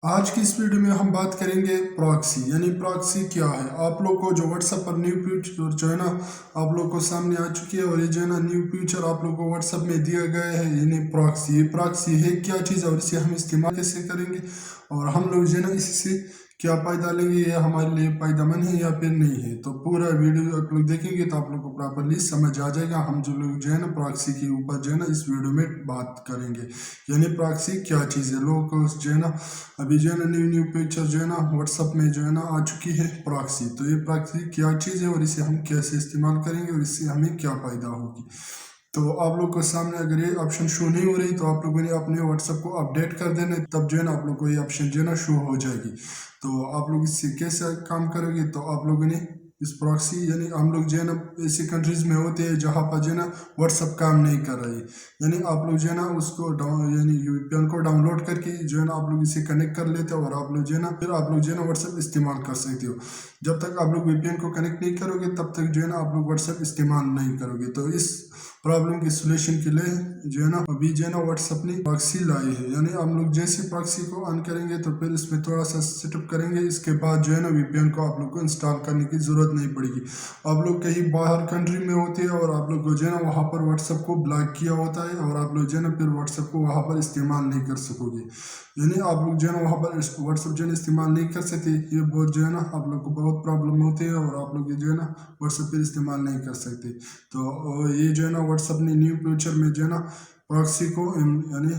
آج کی اس ویڈیو میں ہم بات کریں گے پراکسی یعنی پراکسی کیا ہے۔ آپ لوگ کو جو واٹس ایپ پر نیو فیچر جو ہے نا آپ لوگ کو سامنے آ چکی ہے، اور یہ جو ہے نا نیو فیچر آپ لوگ کو واٹس ایپ میں دیا گیا ہے یعنی پراکسی۔ یہ پراکسی ہے کیا چیز اور اسے ہم استعمال کیسے کریں گے، اور ہم لوگ جو ہے نا اس سے کیا فائدہ لیں گے، یہ ہمارے لیے فائدہ مند ہے یا پھر نہیں ہے۔ تو پورا ویڈیو آپ لوگ دیکھیں گے تو آپ لوگ کو پراپرلی سمجھ آ جائے گا۔ ہم جو لوگ جو ہے نا پراکسی کے اوپر جو ہے نا اس ویڈیو میں بات کریں گے، یعنی پراکسی کیا چیز ہے۔ لوگ کو جو ہے نا ابھی جو ہے نا نیو پکچر جو ہے نا واٹس ایپ میں جو ہے نا آ چکی ہے پراکسی۔ تو یہ پراکسی کیا چیز ہے اور اسے ہم کیسے استعمال کریں گے اور اس سے ہمیں کیا فائدہ ہوگی۔ تو آپ لوگ کو سامنے اگر یہ آپشن شو نہیں ہو رہی تو آپ لوگوں نے اپنے واٹس ایپ کو اپڈیٹ کر دینا، تب جو ہے نا آپ لوگ کو یہ آپشن جو ہے نا شو ہو جائے گی۔ تو آپ لوگ اس سے کیسے کام کرو گے، تو آپ لوگوں نے اس پراکسی یعنی ہم لوگ جو ہے نا ایسی کنٹریز میں ہوتے ہیں جہاں پر جو ہے نا واٹس ایپ کام نہیں کر رہی، یعنی آپ لوگ جو ہے نا اس کو یعنی یو پی این کو ڈاؤن لوڈ کر کے جو ہے نا آپ لوگ اسے کنیکٹ کر لیتے ہو، اور آپ لوگ جو ہے نا پھر آپ لوگ جو ہے نا واٹس ایپ استعمال کر سکتے ہو۔ جب تک آپ لوگ وی پی این کو کنیکٹ نہیں کرو گے تب تک جو ہے نا آپ لوگ واٹس ایپ استعمال نہیں کرو گے۔ تو اس پرابلم کے سولیشن کے لیے جو ہے نا ابھی جو ہے نا واٹس ایپ نے پراکسی لائی ہے، یعنی ہم لوگ جیسی پراکسی کو آن کریں گے تو پھر اس میں تھوڑا سا سیٹ اپ کریں گے، اس کے بعد جو ہے نا وی پی این کو آپ لوگ کو انسٹال کرنے کی ضرورت نہیں پڑے گی۔ آپ لوگ کہیں باہر کنٹری میں ہوتے ہیں اور آپ لوگ کو جو ہے نا وہاں پر واٹس ایپ کو بلاک کیا ہوتا ہے، اور آپ لوگ جو ہے نا پھر واٹس ایپ کو وہاں پر استعمال نہیں کر سکو گے، یعنی آپ لوگ جو ہے نا وہاں پر واٹس ایپ جو ہے نا استعمال نہیں کر سکتے۔ یہ بہت جو ہے نا آپ لوگ کو بہت پرابلم ہوتی ہے، اور آپ لوگ جو ہے نا واٹس ایپ پہ استعمال نہیں کر سکتے۔ تو یہ جو ہے نا واٹس ایپ نے نیو فیوچر میں جو ہے نا پراکسی کو یعنی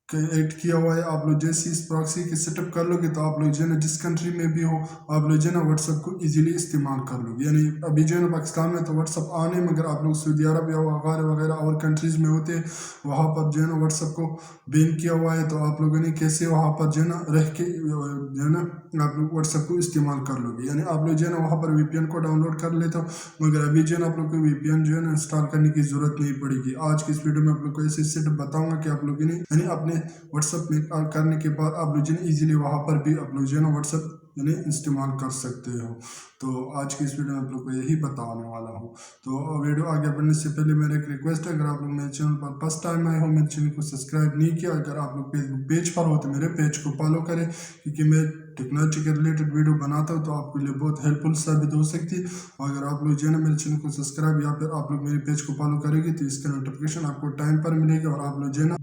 ایڈ کیا ہوا ہے۔ آپ لوگ جیسے اس پراکسی کے سیٹ اپ کر لو گے تو آپ لوگ جو ہے نا جس کنٹری میں بھی ہو آپ لوگ جو ہے نا واٹس ایپ کو ایزیلی استعمال کر لو گے۔ یعنی ابھی جو ہے نا پاکستان میں تو واٹس ایپ آنے، مگر آپ لوگ سعودی عرب یا وغیرہ وغیرہ اور کنٹریز میں ہوتے ہیں، وہاں پر جو ہے نا واٹس ایپ کو بین کیا ہوا ہے۔ تو آپ لوگوں نے کیسے وہاں پر جو ہے نا رہ کے جو ہے نا آپ لوگ واٹس ایپ کو استعمال کر لو گے، یعنی آپ لوگ جو ہے نا وہاں پر وی پی این کو ڈاؤن لوڈ کر لیتے ہو، مگر ابھی جو ہے نا آپ لوگ کو وی پی این جو ہے نا انسٹال کرنے کی ضرورت نہیں پڑے گی۔ آج کی اس ویڈیو میں آپ لوگ کو ایسے سیٹ اپ بتاؤں گا کہ آپ لوگوں نے یعنی اپنے واٹس ایپ میں کرنے کے بعد آپ لوگ جو ہے نا ایزیلی وہاں پر بھی آپ لوگ جو ہے نا واٹس ایپ یعنی استعمال کر سکتے ہو۔ تو آج کی اس ویڈیو میں آپ لوگ کو یہی بتانے والا ہوں۔ تو ویڈیو آگے بڑھنے سے پہلے میرا ایک ریکویسٹ ہے، اگر آپ لوگ میرے چینل پر فرسٹ ٹائم آئے ہو، میرے چینل کو سبسکرائب نہیں کیا، اگر آپ لوگ فیس بک پیج پر ہو تو میرے پیج کو فالو کریں، کیونکہ میں ٹیکنالوجی کے ریلیٹڈ ویڈیو بناتا ہوں تو آپ کے لیے بہت ہیلپ فل ثابت ہو سکتی ہے۔ اور اگر آپ لوگ جو ہے نا میرے چینل کو سبسکرائب یا پھر آپ لوگ میرے پیج کو فالو کریں گے تو اس کا نوٹیفیکیشن آپ کو ٹائم پر ملے گا، اور آپ لوگ جو ہے نا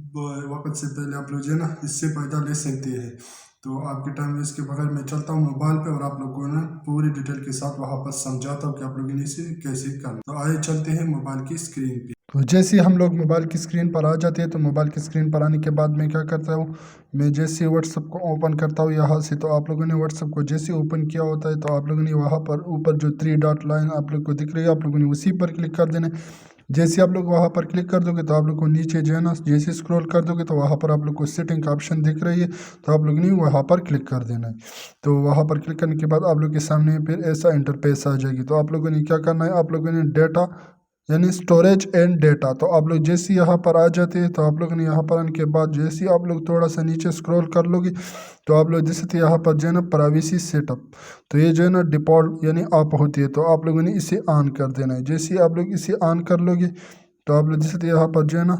وقت سے پہلے آپ لوگ جو ہے نا اس سے فائدہ لے سکتے ہیں۔ تو آپ کے ٹائم ویسٹ کے بغیر میں چلتا ہوں موبائل پہ، اور آپ لوگ کو نا پوری ڈیٹیل کے ساتھ وہاں پر سمجھاتا ہوں کہ آپ لوگ اسے کیسے کرنا۔ تو آئے چلتے ہیں موبائل کی اسکرین پہ۔ تو جیسے ہم لوگ موبائل کی اسکرین پر آ جاتے ہیں، تو موبائل کی اسکرین پر آنے کے بعد میں کیا کرتا ہوں، میں جیسے واٹس ایپ کو اوپن کرتا ہوں یہاں سے، تو آپ لوگوں نے واٹس ایپ کو جیسے اوپن کیا ہوتا ہے تو آپ لوگوں نے وہاں پر اوپر جو 3 ڈاٹ لائن آپ لوگ کو دکھ رہی ہے، آپ لوگوں نے اسی پر کلک کر دینا ہے۔ جیسے آپ لوگ وہاں پر کلک کر دو گے تو آپ لوگ کو نیچے جو ہے نا جیسے اسکرول کر دو گے تو وہاں پر آپ لوگ کو سیٹنگ کا آپشن دکھ رہی ہے، تو آپ لوگ نے وہاں پر کلک کر دینا ہے۔ تو وہاں پر کلک کرنے کے بعد آپ لوگ کے سامنے پھر ایسا انٹرفیس آ جائے گی۔ تو آپ لوگوں نے کیا کرنا ہے، آپ لوگوں نے ڈیٹا یعنی اسٹوریج اینڈ ڈیٹا، تو آپ لوگ جیسے یہاں پر آ جاتے ہیں تو آپ لوگوں نے یہاں پر آنے کے بعد جیسے آپ لوگ تھوڑا سا نیچے اسکرول کر لو گے تو آپ لوگ جیسے یہاں پر جو ہے نا پرائیویسی سیٹ اپ، تو یہ جو ہے نا ڈیفالٹ یعنی آپ ہوتی ہے، تو آپ لوگوں نے اسے آن کر دینا ہے۔ جیسے آپ لوگ اسے آن کر لو گے تو آپ لوگ جیسے یہاں پر جو ہے نا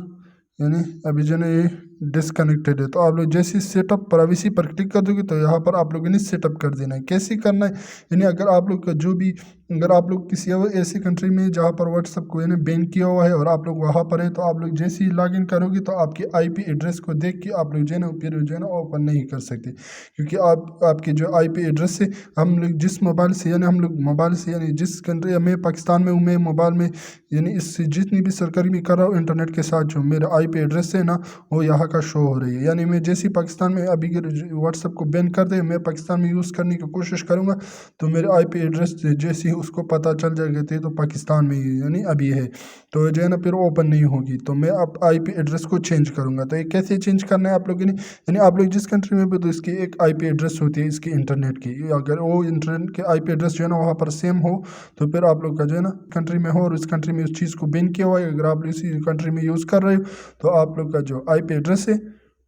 یعنی ابھی جو ہے نا یہ ڈسکنیکٹیڈ ہے، تو آپ لوگ جیسے سیٹ اپ پرائیویسی پر کلک کر دو گے تو یہاں پر آپ لوگوں نے سیٹ اپ کر دینا ہے۔ کیسے کرنا ہے، یعنی اگر آپ لوگ کا جو بھی اگر آپ لوگ کسی اور ایسی کنٹری میں جہاں پر واٹس ایپ کو یعنی بین کیا ہوا ہے اور آپ لوگ وہاں پر ہے، تو آپ لوگ جیسے ہی لاگ ان کرو گے تو آپ کے آئی پی ایڈریس کو دیکھ کے آپ لوگ جو ہے نا پھر جو ہے نا اوپن نہیں کر سکتے، کیونکہ آپ کے جو آئی پی ایڈریس سے ہم لوگ جس موبائل سے یعنی ہم لوگ موبائل سے یعنی جس کنٹری میں پاکستان میں ہوں، میں موبائل میں یعنی اس سے جتنی بھی سرکاری میں کر رہا ہوں انٹرنیٹ کے ساتھ جو میرا آئی پی ایڈریس ہے نا وہ یہاں کا شو ہو رہی ہے، یعنی میں جیسے پاکستان میں ابھی واٹس ایپ کو بین کر دے، میں پاکستان میں یوز کرنے کی کوشش کروں گا تو میرے آئی پی ایڈریس جیسے ہی اس کو پتہ چل جائے گا تو پاکستان میں یعنی ابھی ہے تو جو ہے نا پھر اوپن نہیں ہوگی، تو میں اب آئی پی ایڈریس کو چینج کروں گا۔ تو یہ کیسے چینج کرنا ہے آپ لوگوں نے، یعنی آپ لوگ جس کنٹری میں بھی تو اس کی ایک آئی پی ایڈریس ہوتی ہے اس کی انٹرنیٹ کی، اگر وہ انٹرنیٹ کے آئی پی ایڈریس جو ہے نا وہاں پر سیم ہو تو پھر آپ لوگ کا جو ہے نا کنٹری میں ہو اور اس کنٹری میں اس چیز کو بین کیا ہوا ہے، اگر آپ اسی کنٹری میں یوز کر رہے ہو تو آپ لوگ کا جو آئی پی ایڈریس ہے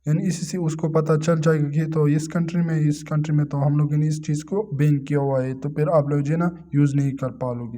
یعنی اسی سے اس کو پتہ چل جائے گا کہ تو اس کنٹری میں تو ہم لوگوں نے اس چیز کو بین کیا ہوا ہے، تو پھر آپ لوگ جو ہے نا یوز نہیں کر پا لو گے۔